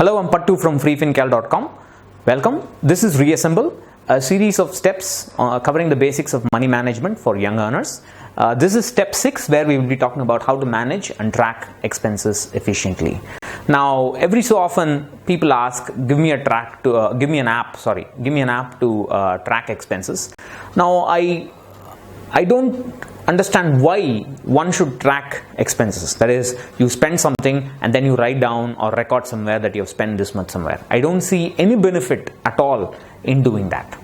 Hello, I'm Pattu from freefincal.com. Welcome. This is Reassemble, a series of steps covering the basics of money management for young earners. This is step 6, where we will be talking about how to manage and track expenses efficiently. Now, every so often people ask, give me an app to track expenses. Now, I don't understand why one should track expenses. That is, you spend something and then you write down or record somewhere that you have spent this much somewhere. I don't see any benefit at all in doing that.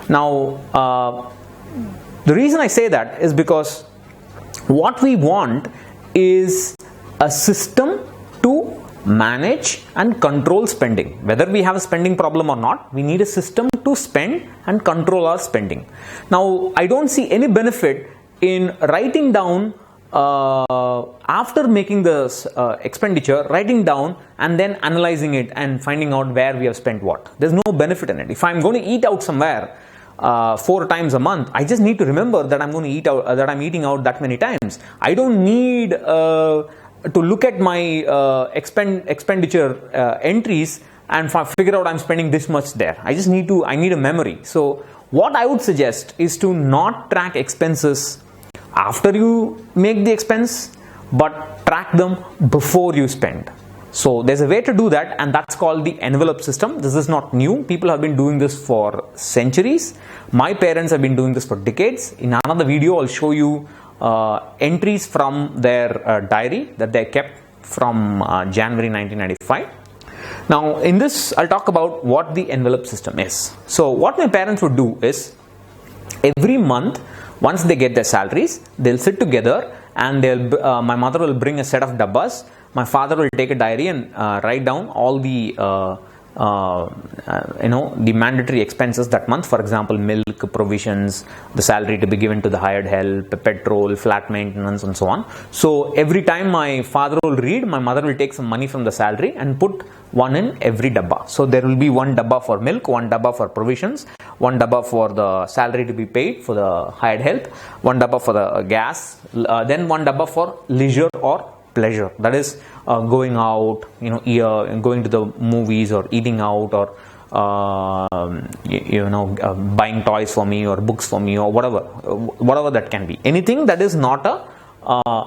Now, the reason I say that is because what we want is a system to manage and control spending. Whether we have a spending problem or not, we need a system to spend and control our spending. Now, I don't see any benefit in writing down after making the expenditure, writing down and then analyzing it and finding out where we have spent what. There's no benefit in it. If I'm going to eat out somewhere 4 times a month, I just need to remember that I'm going to eat out, that I'm eating out that many times. I don't need to look at my expenditure entries and figure out I'm spending this much there. I need a memory. So what I would suggest is to not track expenses after you make the expense, but track them before you spend. So there's a way to do that, and that's called the envelope system. This is not new. People have been doing this for centuries. My parents have been doing this for decades. In another video, I'll show you entries from their diary that they kept from January 1995. Now, in this, I'll talk about what the envelope system is. So what my parents would do is, every month, once they get their salaries, they'll sit together and my mother will bring a set of dabbas. My father will take a diary and write down all the the mandatory expenses that month. For example, milk, provisions, the salary to be given to the hired help, petrol, flat maintenance, and so on. So every time my father will read, my mother will take some money from the salary and put one in every dabba. So there will be one dabba for milk, one dabba for provisions, one dabba for the salary to be paid for the hired help, one dabba for the gas, then one dabba for leisure or pleasure. That is going out, going to the movies or eating out or buying toys for me or books for me or whatever that can be. Anything that is not a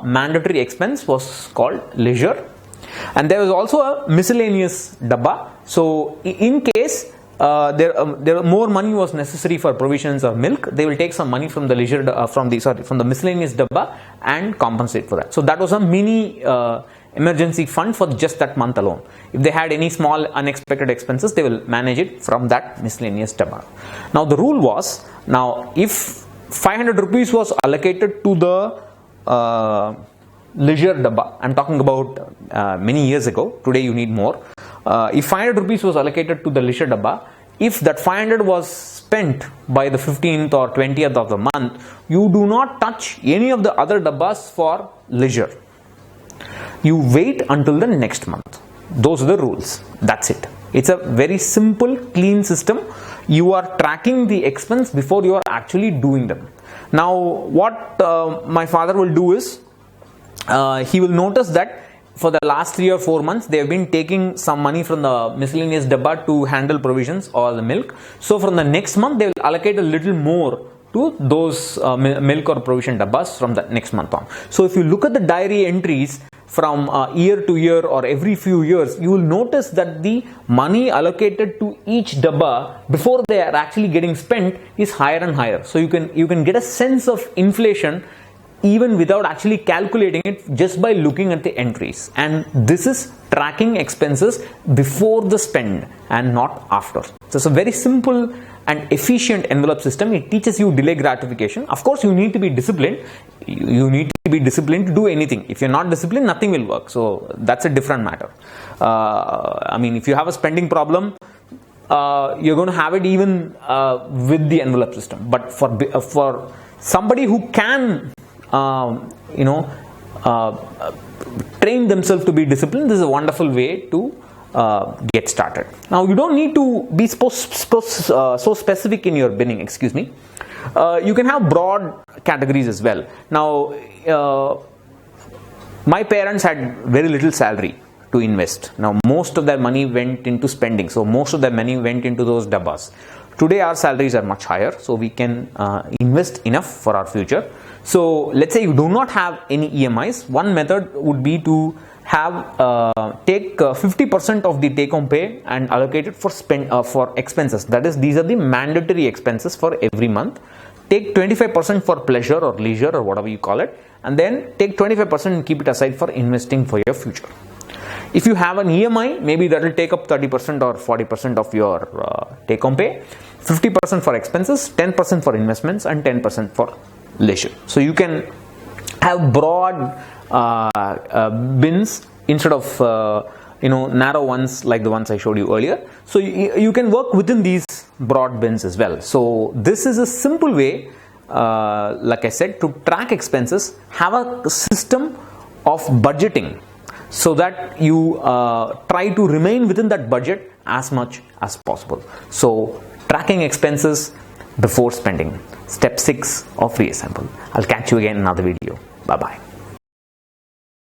mandatory expense was called leisure. And there was also a miscellaneous dabba. So in case there more money was necessary for provisions or milk, they will take some money from the leisure from the miscellaneous dabba and compensate for that. So that was a mini emergency fund for just that month alone. If they had any small unexpected expenses, they will manage it from that miscellaneous dabba. Now the rule was, now if 500 rupees was allocated to the leisure dabba, I'm talking about many years ago, today you need more. If 500 rupees was allocated to the leisure dabba, if that 500 was spent by the 15th or 20th of the month, you do not touch any of the other dabbas for leisure. You wait until the next month. Those are the rules. That's it. It's a very simple, clean system. You are tracking the expense before you are actually doing them. Now, what my father will do is, he will notice that for the last 3 or 4 months, they have been taking some money from the miscellaneous dabba to handle provisions or the milk. So from the next month, they will allocate a little more to those milk or provision dabbas from the next month on. So if you look at the diary entries from year to year or every few years, you will notice that the money allocated to each dabba before they are actually getting spent is higher and higher. So you can get a sense of inflation even without actually calculating it, just by looking at the entries. And this is tracking expenses before the spend and not after. So it's a very simple and efficient envelope system. It teaches you delay gratification. Of course, you need to be disciplined. You need to be disciplined to do anything. If you're not disciplined, nothing will work. So that's a different matter. If you have a spending problem, you're going to have it even with the envelope system. But for somebody who can train themselves to be disciplined, this is a wonderful way to get started. Now, you don't need to be so specific in your binning. You can have broad categories as well. Now, my parents had very little salary. to invest. Now most of their money went into spending, so most of their money went into those dabbas. Today our salaries are much higher, so we can invest enough for our future. So let's say you do not have any EMIs. One method would be to have take 50% of the take home pay and allocate it for expenses. That is, these are the mandatory expenses for every month. Take 25% for pleasure or leisure or whatever you call it, and then take 25% and keep it aside for investing for your future. If you have an EMI, maybe that will take up 30% or 40% of your take home pay, 50% for expenses, 10% for investments, and 10% for leisure. So you can have broad bins instead of narrow ones like the ones I showed you earlier. So you can work within these broad bins as well. So this is a simple way, like I said, to track expenses. Have a system of budgeting so that you try to remain within that budget as much as possible. So tracking expenses before spending, step 6 of Freesample. I'll catch you again in another video. Bye bye.